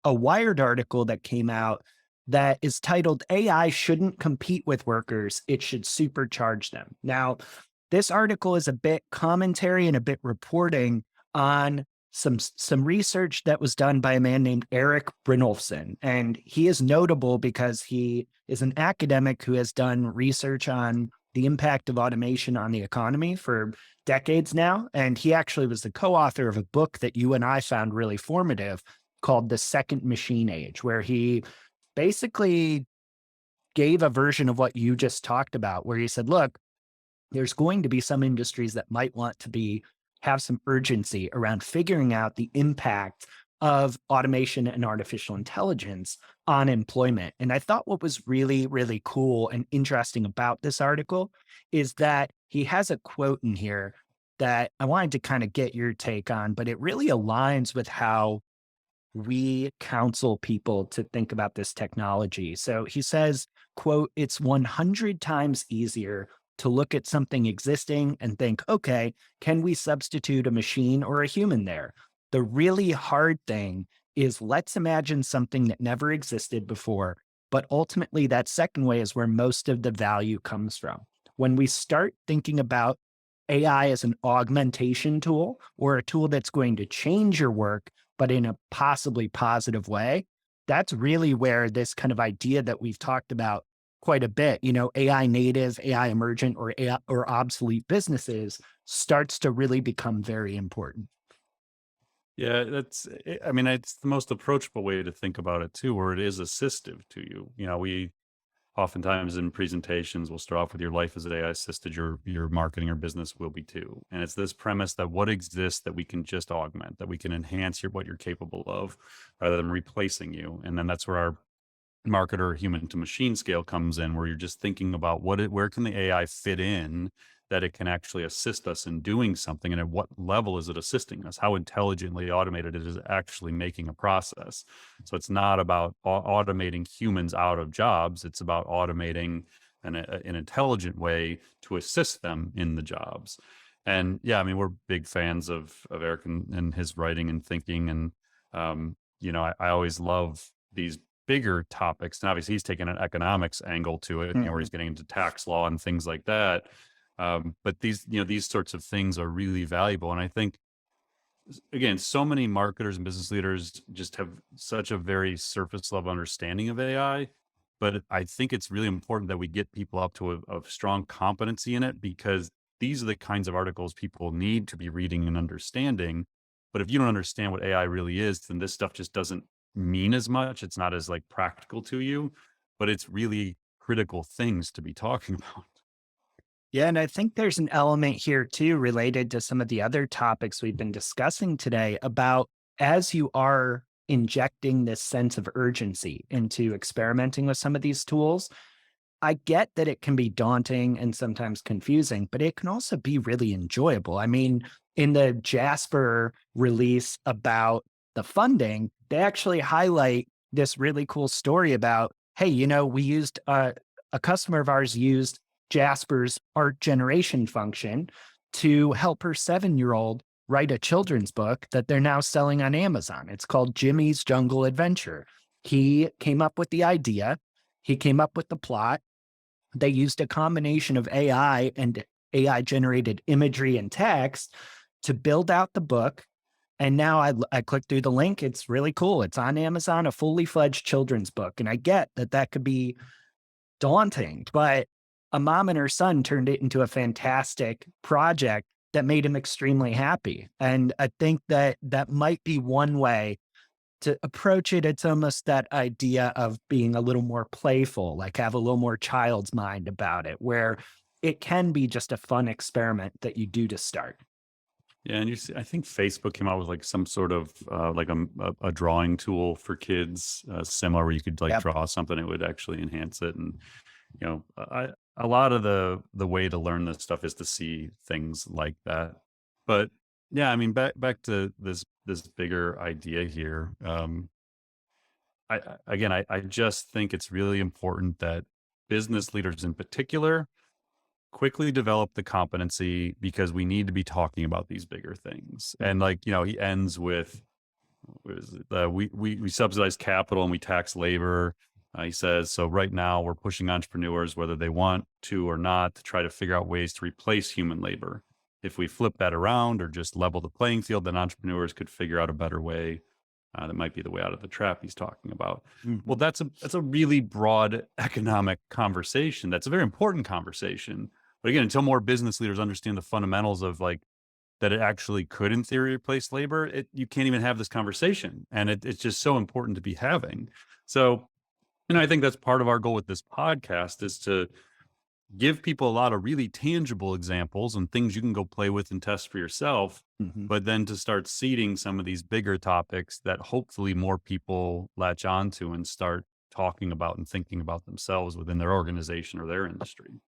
a Wired article that came out that is titled AI Shouldn't Compete with Workers, It Should Supercharge Them. Now, this article is a bit commentary and a bit reporting on some research that was done by a man named Erik Brynjolfsson. And he is notable because he is an academic who has done research on the impact of automation on the economy for decades now. And he actually was the co-author of a book that you and I found really formative called The Second Machine Age, where he basically gave a version of what you just talked about, where he said, look, there's going to be some industries that might want to have some urgency around figuring out the impact of automation and artificial intelligence on employment. And I thought what was really, really cool and interesting about this article is that he has a quote in here that I wanted to kind of get your take on, but it really aligns with how we counsel people to think about this technology. So he says, quote, "It's 100 times easier to look at something existing and think, okay, can we substitute a machine or a human there? The really hard thing is let's imagine something that never existed before, but ultimately that second way is where most of the value comes from. When we start thinking about AI as an augmentation tool or a tool that's going to change your work, but in a possibly positive way, that's really where this kind of idea that we've talked about quite a bit, AI native, AI emergent, or AI or obsolete businesses starts to really become very important." Yeah, I mean, it's the most approachable way to think about it too, where it is assistive to you. We oftentimes in presentations will start off with your life as an AI assisted, your marketing or business will be too. And it's this premise that what exists that we can just augment, that we can enhance what you're capable of rather than replacing you. And then that's where our marketer human to machine scale comes in, where you're just thinking about where can the AI fit in that it can actually assist us in doing something, and at what level is it assisting us, how intelligently automated it is actually making a process. So it's not about automating humans out of jobs, it's about automating an intelligent way to assist them in the jobs. And yeah, I mean, we're big fans of Eric and his writing and thinking, and I always love these bigger topics. And obviously he's taking an economics angle to it, where he's getting into tax law and things like that. But these sorts of things are really valuable. And I think, again, so many marketers and business leaders just have such a very surface level understanding of AI. But I think it's really important that we get people up to a strong competency in it, because these are the kinds of articles people need to be reading and understanding. But if you don't understand what AI really is, then this stuff just doesn't mean as much. It's not as practical to you, but it's really critical things to be talking about. Yeah, and I think there's an element here too related to some of the other topics we've been discussing today about as you are injecting this sense of urgency into experimenting with some of these tools. I get that it can be daunting and sometimes confusing, but it can also be really enjoyable. I mean, in the Jasper release about the funding, they actually highlight this really cool story about, hey, we used a customer of ours used Jasper's art generation function to help her 7-year-old write a children's book that they're now selling on Amazon. It's called Jimmy's Jungle Adventure. He came up with the idea. He came up with the plot. They used a combination of AI and AI generated imagery and text to build out the book. And now I clicked through the link. It's really cool. It's on Amazon, a fully fledged children's book. And I get that could be daunting, but a mom and her son turned it into a fantastic project that made him extremely happy. And I think that might be one way to approach it. It's almost that idea of being a little more playful, like have a little more child's mind about it, where it can be just a fun experiment that you do to start. Yeah, and I think Facebook came out with some sort of a drawing tool for kids, similar, where you could Yep. draw something, it would actually enhance it. And a lot of the way to learn this stuff is to see things like that. But yeah, I mean, back to this bigger idea here. I just think it's really important that business leaders in particular quickly develop the competency, because we need to be talking about these bigger things. And he ends with what is it? We subsidize capital and we tax labor. He says, so right now we're pushing entrepreneurs, whether they want to or not, to try to figure out ways to replace human labor. If we flip that around or just level the playing field, then entrepreneurs could figure out a better way. That might be the way out of the trap he's talking about. Well, Mhm. that's a really broad economic conversation. That's a very important conversation. But again, until more business leaders understand the fundamentals of like that it actually could in theory replace labor, you can't even have this conversation. And it's just so important to be having. So, I think that's part of our goal with this podcast is to give people a lot of really tangible examples and things you can go play with and test for yourself, Mhm. but then to start seeding some of these bigger topics that hopefully more people latch onto and start talking about and thinking about themselves within their organization or their industry.